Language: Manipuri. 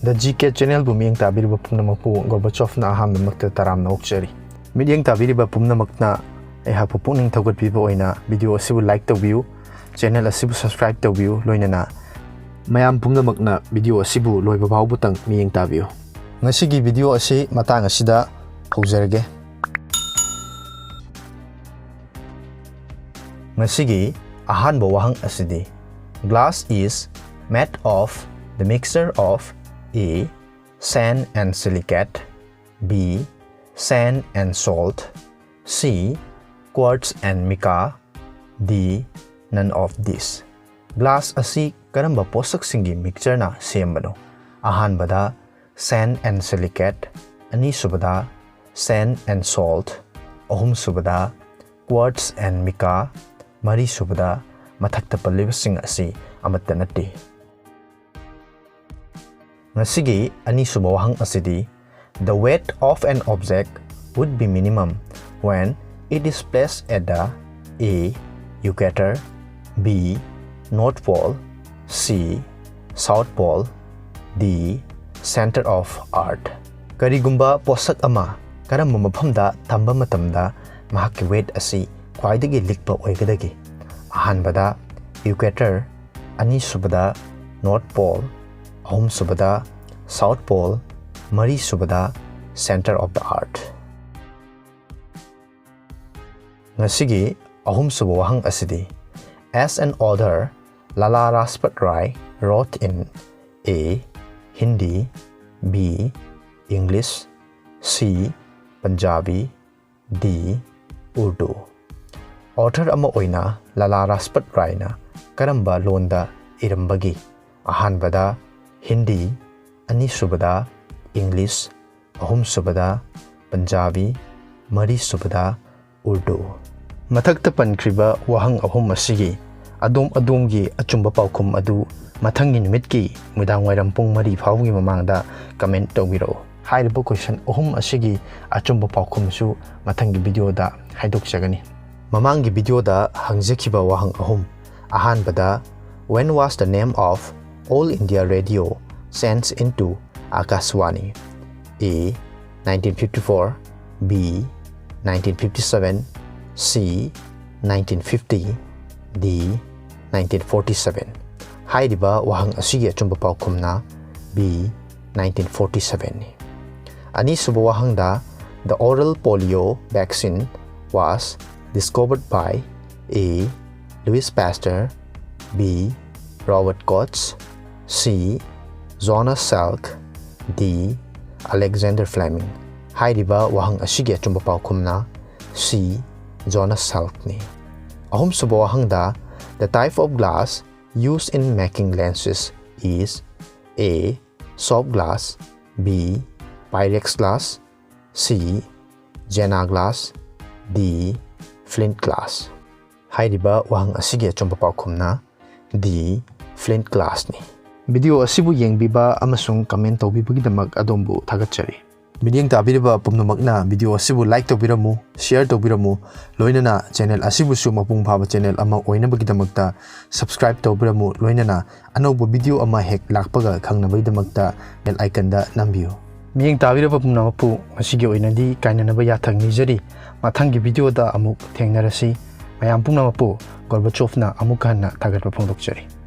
The GK channel bu miyeng tabiriba pumnamakpu Gorbachov na ahamdamakta taramna okchari. Midyeng tabiriba pumnamakna aihapu pungning thawgatpiba oina video asibu like tawbiu, channel asibu subscribe tawbiu loinana mayam pumnamakna video asibu loiba phawbutang miyeng tabiu. Ngasigi video asi matang asida hawjarage. Ngasigi ahanba wahang asidi. Glass is made of the mixture of A. Sand and silicate, B. Sand and salt, C. Quartz and mica, D. None of this. Glass asi karamba posak singi mixture na sembano. Ahanbada sand and silicate, ani subada sand and salt, ahum subada quartz and mica, mari subada mathakta palibasing asi amatta natti. Ngasigi ani subawahang asidi, the weight of an object would be minimum when it is placed at the A. Equator, B. North Pole, C. South Pole, D. Center of Earth. Karigumba posak ama karamba mafamda tamba matamda mahakki weight asi khwaidagi likpa oigadagi. Ahanbada Equator, ani subada North Pole, ahum subada South Pole, mari subada Center of the Earth. Ngasigi ahum suba wahang asidi. As an author, Lala Rajpat Rai wrote in A. Hindi, B. English, C. Punjabi, D. Urdu. Author ama oina Lala Rajpat Rai na karamba londa irambagi. Ahanbada Hindi, ani subada English, ahum subada Punjabi, mari subada Urdu. Mathakta pankriba wahang ahum asigi adom-adomgi achumba paukhum adu mathangi numitki mudang wairam pung mari phawgi mamangda comment tawbiro. Hairiba question ahum asigi achumba paukhum su mathangi video da haidokchagani. Mamangi video da hangjekiba wahang ahum. Ahanbada, when was the name of All India Radio sent into Akashvani? A. 1954, B. 1957, C. 1950, D. 1947. Hairiba wahang asigi achumba paukhumna B. 1947 ni. Ani suba wahang da, the oral polio vaccine was discovered by A. Louis Pasteur, B. Robert Koch, C. Jonas Salk, D. Alexander Fleming. Hairiba wahang asigi achumba paukhumna C. Jonas Salk ni. Ahum suba wahang da, the type of glass used in making lenses is A. Soft glass, B. Pyrex glass, C. Jena glass, D. Flint glass. Hairiba wahang asigi achumba paukhumna D. Flint glass ni. Video asibu yengbiba amasung comment tawbibagidamak adombu thagatchari. Midyeng tabiriba pumnamakna video asibu like tawbiramu, share tawbiramu, loinana channel asibu su mapung phaba channel ama oinabagidamakta subscribe tawbiramu, loinana anauba video ama hek lakpaga khangnabagidamakta bell icon da nambiu. Midyeng tabiriba pumnamakpu asigi oinadi kainanaba yathang nijari mathangi video da amuk thengnarasi mayam pumnamakpu Gorbachov na amuk hanna thagatpa phongdokchari.